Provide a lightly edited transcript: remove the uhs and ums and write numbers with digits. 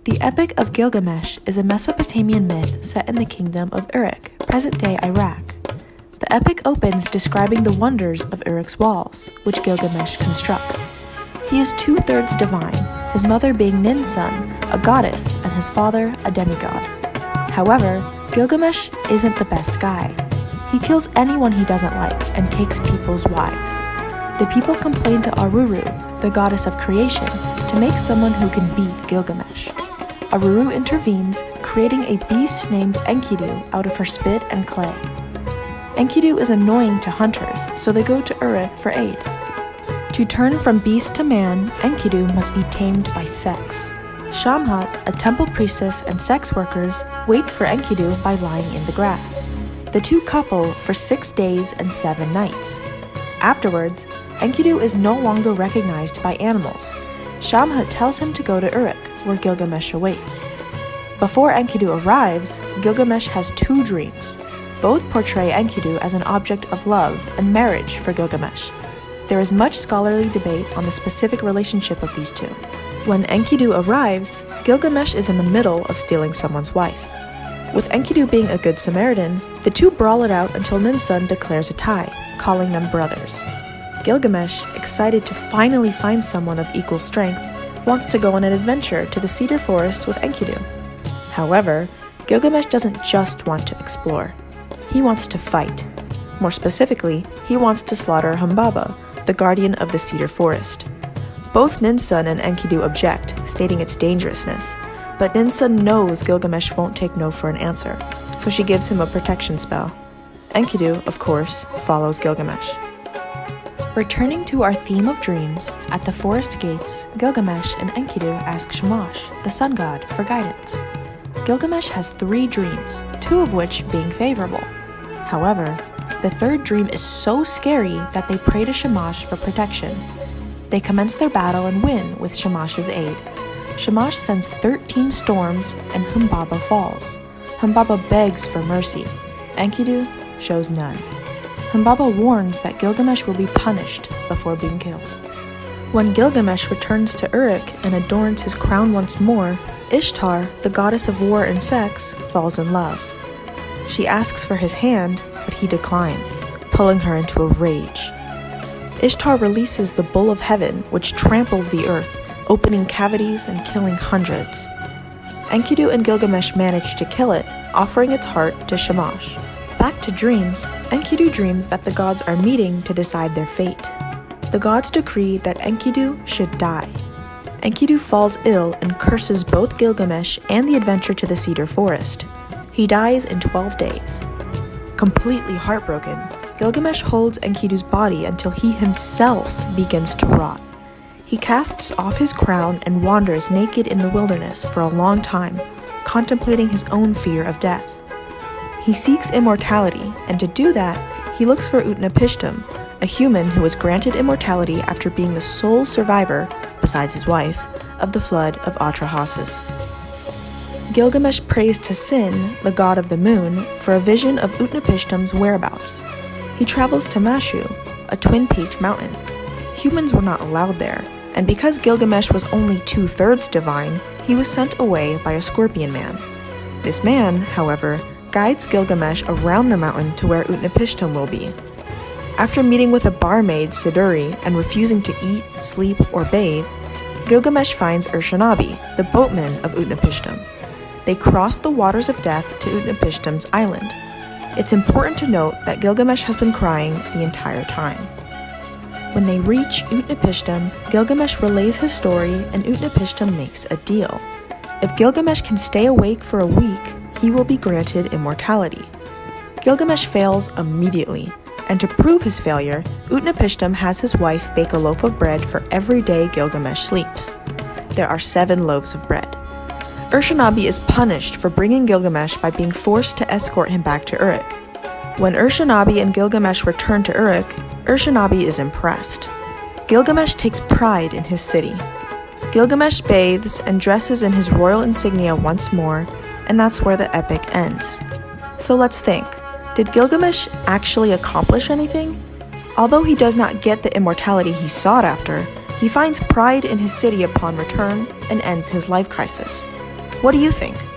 The Epic of Gilgamesh is a Mesopotamian myth set in the kingdom of Uruk, present-day Iraq. The epic opens describing the wonders of Uruk's walls, which Gilgamesh constructs. He is two-thirds divine, his mother being Ninsun, a goddess, and his father, a demigod. However, Gilgamesh isn't the best guy. He kills anyone he doesn't like and takes people's wives. The people complain to Aruru, the goddess of creation, to make someone who can beat Gilgamesh. Aruru intervenes, creating a beast named Enkidu out of her spit and clay. Enkidu is annoying to hunters, so they go to Uruk for aid. To turn from beast to man, Enkidu must be tamed by sex. Shamhat, a temple priestess and sex workers, waits for Enkidu by lying in the grass. The two couple for 6 days and 7 nights. Afterwards, Enkidu is no longer recognized by animals. Shamhat tells him to go to Uruk, where Gilgamesh awaits. Before Enkidu arrives, Gilgamesh has 2 dreams. Both portray Enkidu as an object of love and marriage for Gilgamesh. There is much scholarly debate on the specific relationship of these two. When Enkidu arrives, Gilgamesh is in the middle of stealing someone's wife. With Enkidu being a good Samaritan, the two brawl it out until Ninsun declares a tie, calling them brothers. Gilgamesh, excited to finally find someone of equal strength, wants to go on an adventure to the cedar forest with Enkidu. However, Gilgamesh doesn't just want to explore. He wants to fight. More specifically, he wants to slaughter Humbaba, the guardian of the cedar forest. Both Ninsun and Enkidu object, stating its dangerousness, but Ninsun knows Gilgamesh won't take no for an answer, so she gives him a protection spell. Enkidu, of course, follows Gilgamesh. Returning to our theme of dreams, at the forest gates, Gilgamesh and Enkidu ask Shamash, the sun god, for guidance. Gilgamesh has 3 dreams, 2 of which being favorable. However, the 3rd dream is so scary that they pray to Shamash for protection. They commence their battle and win with Shamash's aid. Shamash sends 13 storms and Humbaba falls. Humbaba begs for mercy. Enkidu shows none. Humbaba warns that Gilgamesh will be punished before being killed. When Gilgamesh returns to Uruk and adorns his crown once more, Ishtar, the goddess of war and sex, falls in love. She asks for his hand, but he declines, pulling her into a rage. Ishtar releases the Bull of Heaven, which trampled the earth, opening cavities and killing hundreds. Enkidu and Gilgamesh manage to kill it, offering its heart to Shamash. Back to dreams, Enkidu dreams that the gods are meeting to decide their fate. The gods decree that Enkidu should die. Enkidu falls ill and curses both Gilgamesh and the adventure to the cedar forest. He dies in 12 days. Completely heartbroken, Gilgamesh holds Enkidu's body until he himself begins to rot. He casts off his crown and wanders naked in the wilderness for a long time, contemplating his own fear of death. He seeks immortality, and to do that, he looks for Ut-Napishtim, a human who was granted immortality after being the sole survivor, besides his wife, of the flood of Atrahasis. Gilgamesh prays to Sin, the god of the moon, for a vision of Ut-Napishtim's whereabouts. He travels to Mashu, a twin-peaked mountain. Humans were not allowed there, and because Gilgamesh was only 2/3 divine, he was sent away by a scorpion man. This man, however, guides Gilgamesh around the mountain to where Ut-Napishtim will be. After meeting with a barmaid, Siduri, and refusing to eat, sleep, or bathe, Gilgamesh finds Urshanabi, the boatman of Ut-Napishtim. They cross the waters of death to Ut-Napishtim's island. It's important to note that Gilgamesh has been crying the entire time. When they reach Ut-Napishtim, Gilgamesh relays his story and Ut-Napishtim makes a deal. If Gilgamesh can stay awake for a week, he will be granted immortality. Gilgamesh fails immediately, and to prove his failure, Ut-Napishtim has his wife bake a loaf of bread for every day Gilgamesh sleeps. There are 7 loaves of bread. Urshanabi is punished for bringing Gilgamesh by being forced to escort him back to Uruk. When Urshanabi and Gilgamesh return to Uruk, Urshanabi is impressed. Gilgamesh takes pride in his city. Gilgamesh bathes and dresses in his royal insignia once more, and that's where the epic ends. So let's think, did Gilgamesh actually accomplish anything? Although he does not get the immortality he sought after, he finds pride in his city upon return and ends his life crisis. What do you think?